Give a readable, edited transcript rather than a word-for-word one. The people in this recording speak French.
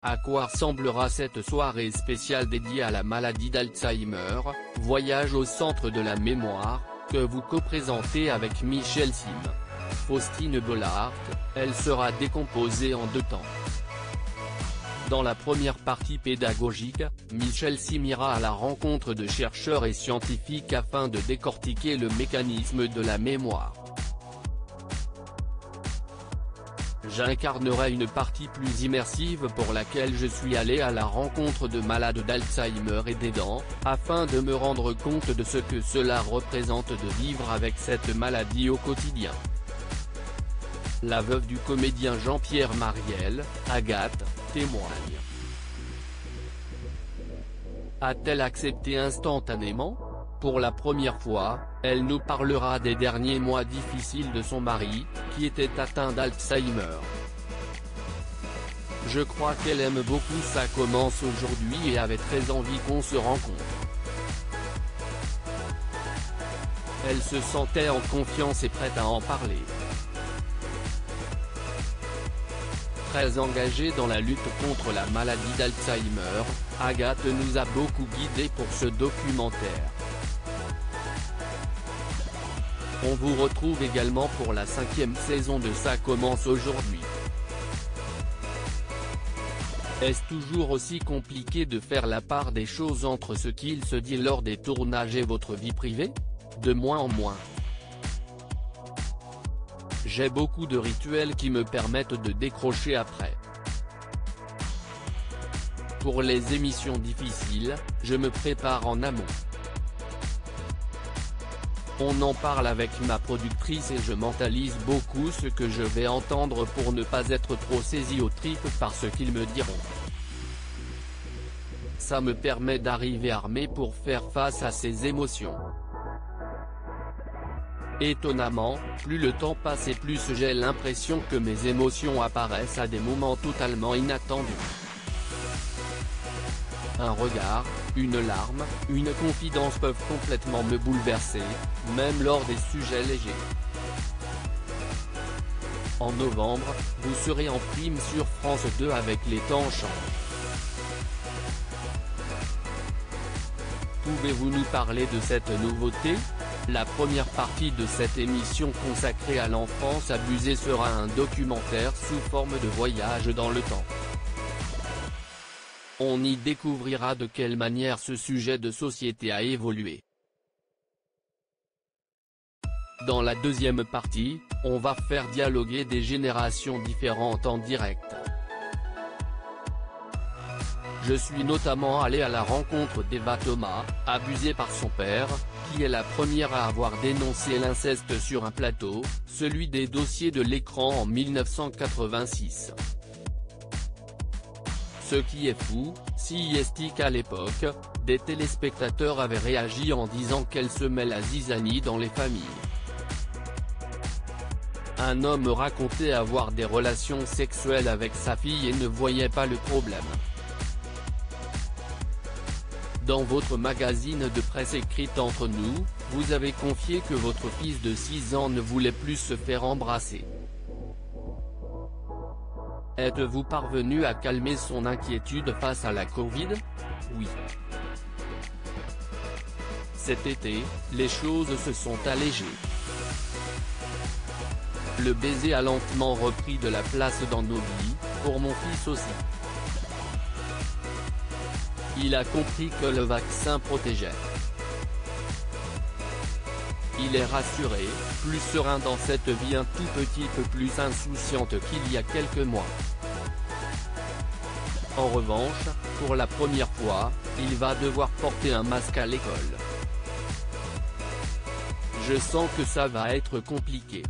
À quoi ressemblera cette soirée spéciale dédiée à la maladie d'Alzheimer, Voyage au centre de la mémoire, que vous co-présentez avec Michel Sim. Faustine Bollaert, elle sera décomposée en 2 temps. Dans la première partie pédagogique, Michel Sim ira à la rencontre de chercheurs et scientifiques afin de décortiquer le mécanisme de la mémoire. J'incarnerai une partie plus immersive pour laquelle je suis allé à la rencontre de malades d'Alzheimer et d'aidants, afin de me rendre compte de ce que cela représente de vivre avec cette maladie au quotidien. La veuve du comédien Jean-Pierre Mariel, Agathe, témoigne. A-t-elle accepté instantanément ? Pour la première fois, elle nous parlera des derniers mois difficiles de son mari, qui était atteint d'Alzheimer. Je crois qu'elle aime beaucoup Ça commence aujourd'hui et avait très envie qu'on se rencontre. Elle se sentait en confiance et prête à en parler. Très engagée dans la lutte contre la maladie d'Alzheimer, Agathe nous a beaucoup guidés pour ce documentaire. On vous retrouve également pour la 5e saison de Ça commence aujourd'hui. Est-ce toujours aussi compliqué de faire la part des choses entre ce qu'il se dit lors des tournages et votre vie privée ? De moins en moins. J'ai beaucoup de rituels qui me permettent de décrocher après. Pour les émissions difficiles, je me prépare en amont. On en parle avec ma productrice et je mentalise beaucoup ce que je vais entendre pour ne pas être trop saisi aux tripes par ce qu'ils me diront. Ça me permet d'arriver armé pour faire face à ces émotions. Étonnamment, plus le temps passe et plus j'ai l'impression que mes émotions apparaissent à des moments totalement inattendus. Un regard, une larme, une confidence peuvent complètement me bouleverser, même lors des sujets légers. En novembre, vous serez en prime sur France 2 avec Les Temps changent. Pouvez-vous nous parler de cette nouveauté ? La première partie de cette émission consacrée à l'enfance abusée sera un documentaire sous forme de voyage dans le temps. On y découvrira de quelle manière ce sujet de société a évolué. Dans la deuxième partie, on va faire dialoguer des générations différentes en direct. Je suis notamment allé à la rencontre d'Eva Thomas, abusée par son père, qui est la première à avoir dénoncé l'inceste sur un plateau, celui des dossiers de l'écran en 1986. Ce qui est fou, si est qu'à l'époque, des téléspectateurs avaient réagi en disant qu'elle semait la zizanie dans les familles. Un homme racontait avoir des relations sexuelles avec sa fille et ne voyait pas le problème. Dans votre magazine de presse écrite Entre nous, vous avez confié que votre fils de 6 ans ne voulait plus se faire embrasser. Êtes-vous parvenu à calmer son inquiétude face à la Covid ? Oui. Cet été, les choses se sont allégées. Le baiser a lentement repris de la place dans nos vies, pour mon fils aussi. Il a compris que le vaccin protégeait. Il est rassuré, plus serein dans cette vie un tout petit peu plus insouciante qu'il y a quelques mois. En revanche, pour la première fois, il va devoir porter un masque à l'école. Je sens que ça va être compliqué.